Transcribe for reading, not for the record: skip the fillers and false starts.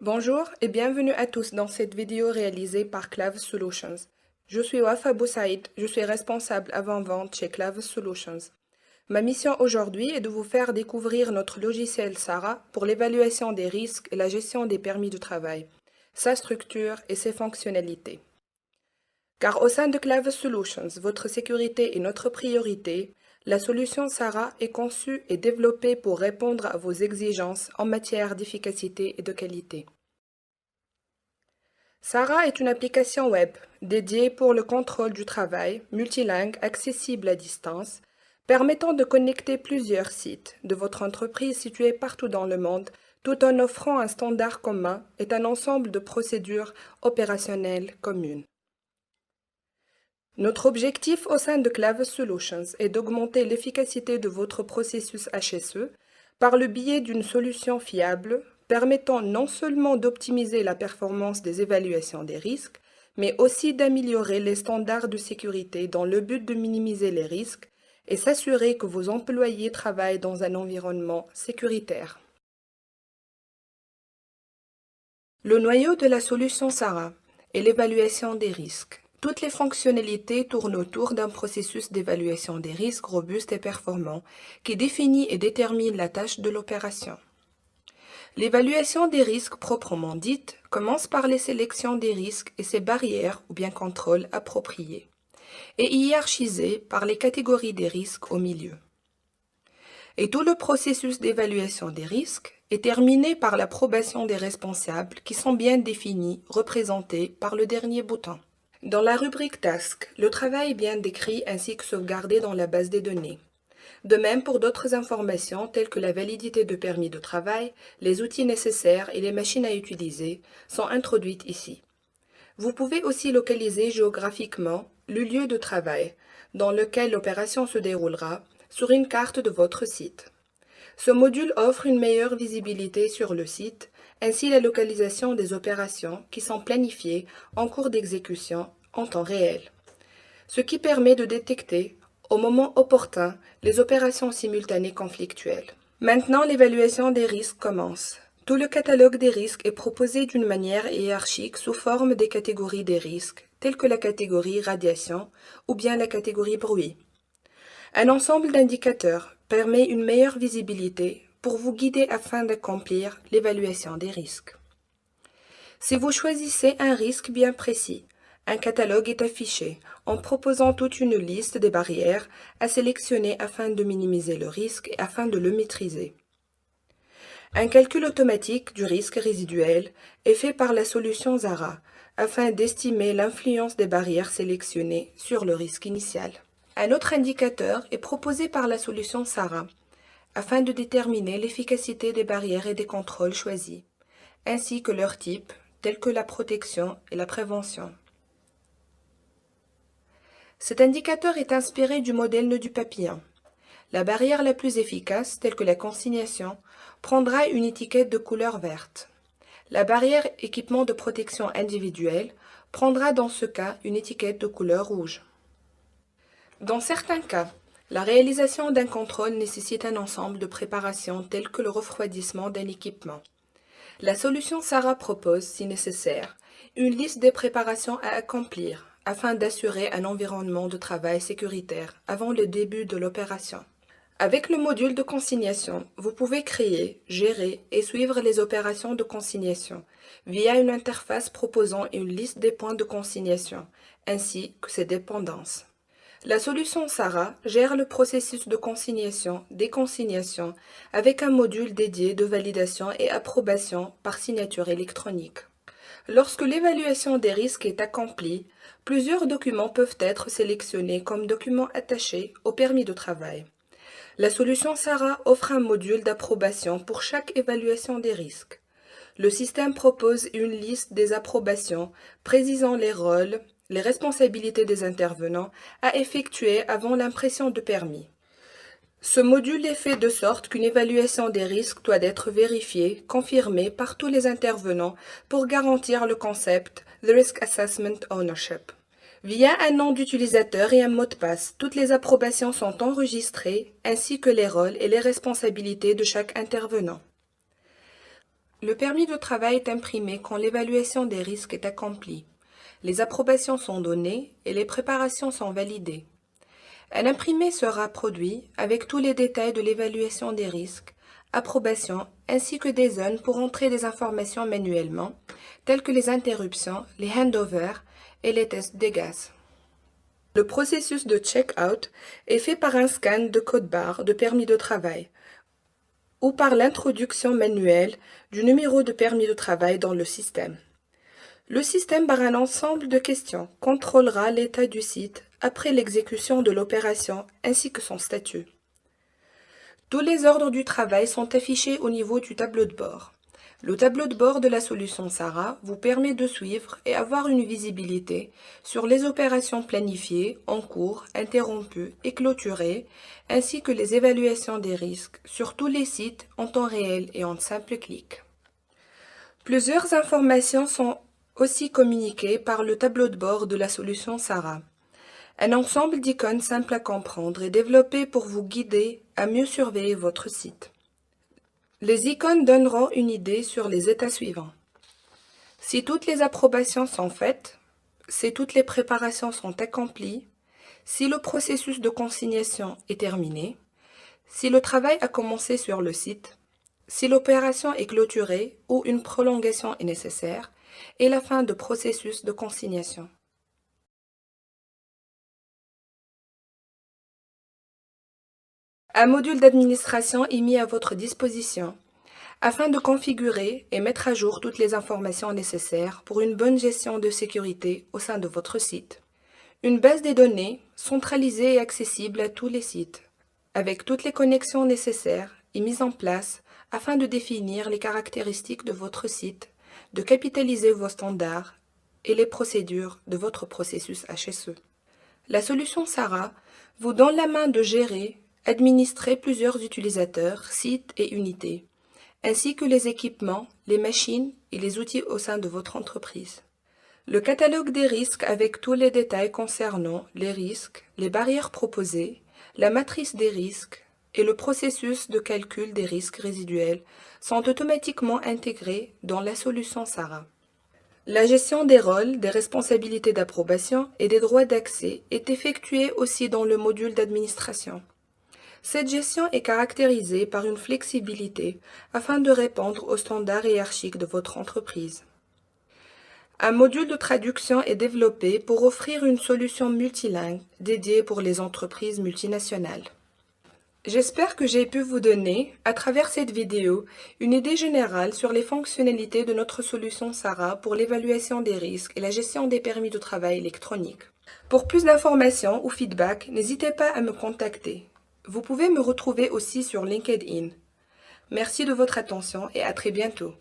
Bonjour et bienvenue à tous dans cette vidéo réalisée par Clave Solutions. Je suis Wafa Boussaïd, je suis responsable avant-vente chez Clave Solutions. Ma mission aujourd'hui est de vous faire découvrir notre logiciel Sarah pour l'évaluation des risques et la gestion des permis de travail, sa structure et ses fonctionnalités. Car au sein de Clave Solutions, votre sécurité est notre priorité, la solution Sarah est conçue et développée pour répondre à vos exigences en matière d'efficacité et de qualité. Sarah est une application web dédiée pour le contrôle du travail, multilingue, accessible à distance, permettant de connecter plusieurs sites de votre entreprise situés partout dans le monde, tout en offrant un standard commun et un ensemble de procédures opérationnelles communes. Notre objectif au sein de Clave Solutions est d'augmenter l'efficacité de votre processus HSE par le biais d'une solution fiable permettant non seulement d'optimiser la performance des évaluations des risques, mais aussi d'améliorer les standards de sécurité dans le but de minimiser les risques et s'assurer que vos employés travaillent dans un environnement sécuritaire. Le noyau de la solution Sarah est l'évaluation des risques. Toutes les fonctionnalités tournent autour d'un processus d'évaluation des risques robuste et performant qui définit et détermine la tâche de l'opération. L'évaluation des risques proprement dite commence par les sélections des risques et ses barrières ou bien contrôles appropriés, et hiérarchisée par les catégories des risques au milieu. Et tout le processus d'évaluation des risques est terminé par l'approbation des responsables qui sont bien définis, représentés par le dernier bouton. Dans la rubrique Task, le travail est bien décrit ainsi que sauvegardé dans la base des données. De même pour d'autres informations telles que la validité de permis de travail, les outils nécessaires et les machines à utiliser sont introduites ici. Vous pouvez aussi localiser géographiquement le lieu de travail dans lequel l'opération se déroulera sur une carte de votre site. Ce module offre une meilleure visibilité sur le site, ainsi la localisation des opérations qui sont planifiées en cours d'exécution en temps réel, ce qui permet de détecter au moment opportun les opérations simultanées conflictuelles. Maintenant, l'évaluation des risques commence. Tout le catalogue des risques est proposé d'une manière hiérarchique sous forme des catégories des risques, telles que la catégorie radiation ou bien la catégorie bruit. Un ensemble d'indicateurs permet une meilleure visibilité pour vous guider afin d'accomplir l'évaluation des risques. Si vous choisissez un risque bien précis, un catalogue est affiché en proposant toute une liste des barrières à sélectionner afin de minimiser le risque et afin de le maîtriser. Un calcul automatique du risque résiduel est fait par la solution Zara afin d'estimer l'influence des barrières sélectionnées sur le risque initial. Un autre indicateur est proposé par la solution Sarah afin de déterminer l'efficacité des barrières et des contrôles choisis, ainsi que leur type, tels que la protection et la prévention. Cet indicateur est inspiré du modèle nœud du papillon. La barrière la plus efficace, telle que la consignation, prendra une étiquette de couleur verte. La barrière équipement de protection individuelle prendra dans ce cas une étiquette de couleur rouge. Dans certains cas, la réalisation d'un contrôle nécessite un ensemble de préparations telles que le refroidissement d'un équipement. La solution Sarah propose, si nécessaire, une liste des préparations à accomplir afin d'assurer un environnement de travail sécuritaire avant le début de l'opération. Avec le module de consignation, vous pouvez créer, gérer et suivre les opérations de consignation via une interface proposant une liste des points de consignation ainsi que ses dépendances. La solution Sarah gère le processus de consignation, déconsignation avec un module dédié de validation et approbation par signature électronique. Lorsque l'évaluation des risques est accomplie, plusieurs documents peuvent être sélectionnés comme documents attachés au permis de travail. La solution Sarah offre un module d'approbation pour chaque évaluation des risques. Le système propose une liste des approbations précisant les rôles, les responsabilités des intervenants à effectuer avant l'impression de permis. Ce module est fait de sorte qu'une évaluation des risques doit être vérifiée, confirmée par tous les intervenants pour garantir le concept The Risk Assessment Ownership. Via un nom d'utilisateur et un mot de passe, toutes les approbations sont enregistrées, ainsi que les rôles et les responsabilités de chaque intervenant. Le permis de travail est imprimé quand l'évaluation des risques est accomplie. Les approbations sont données et les préparations sont validées. Un imprimé sera produit avec tous les détails de l'évaluation des risques, approbation ainsi que des zones pour entrer des informations manuellement, telles que les interruptions, les handovers et les tests de gaz. Le processus de check-out est fait par un scan de code-barre de permis de travail ou par l'introduction manuelle du numéro de permis de travail dans le système. Le système, par un ensemble de questions, contrôlera l'état du site après l'exécution de l'opération ainsi que son statut. Tous les ordres du travail sont affichés au niveau du tableau de bord. Le tableau de bord de la solution SARA vous permet de suivre et avoir une visibilité sur les opérations planifiées, en cours, interrompues et clôturées, ainsi que les évaluations des risques sur tous les sites en temps réel et en simple clic. Plusieurs informations sont aussi communiquées par le tableau de bord de la solution SARA. Un ensemble d'icônes simples à comprendre est développé pour vous guider à mieux surveiller votre site. Les icônes donneront une idée sur les états suivants. Si toutes les approbations sont faites, si toutes les préparations sont accomplies, si le processus de consignation est terminé, si le travail a commencé sur le site, si l'opération est clôturée ou une prolongation est nécessaire, et la fin du processus de consignation. Un module d'administration est mis à votre disposition afin de configurer et mettre à jour toutes les informations nécessaires pour une bonne gestion de sécurité au sein de votre site. Une base des données centralisée et accessible à tous les sites, avec toutes les connexions nécessaires, est mise en place afin de définir les caractéristiques de votre site, de capitaliser vos standards et les procédures de votre processus HSE. La solution SARA vous donne la main de gérer, administrer plusieurs utilisateurs, sites et unités, ainsi que les équipements, les machines et les outils au sein de votre entreprise. Le catalogue des risques avec tous les détails concernant les risques, les barrières proposées, la matrice des risques et le processus de calcul des risques résiduels sont automatiquement intégrés dans la solution SARA. La gestion des rôles, des responsabilités d'approbation et des droits d'accès est effectuée aussi dans le module d'administration. Cette gestion est caractérisée par une flexibilité afin de répondre aux standards hiérarchiques de votre entreprise. Un module de traduction est développé pour offrir une solution multilingue dédiée pour les entreprises multinationales. J'espère que j'ai pu vous donner, à travers cette vidéo, une idée générale sur les fonctionnalités de notre solution SARA pour l'évaluation des risques et la gestion des permis de travail électroniques. Pour plus d'informations ou feedback, n'hésitez pas à me contacter. Vous pouvez me retrouver aussi sur LinkedIn. Merci de votre attention et à très bientôt.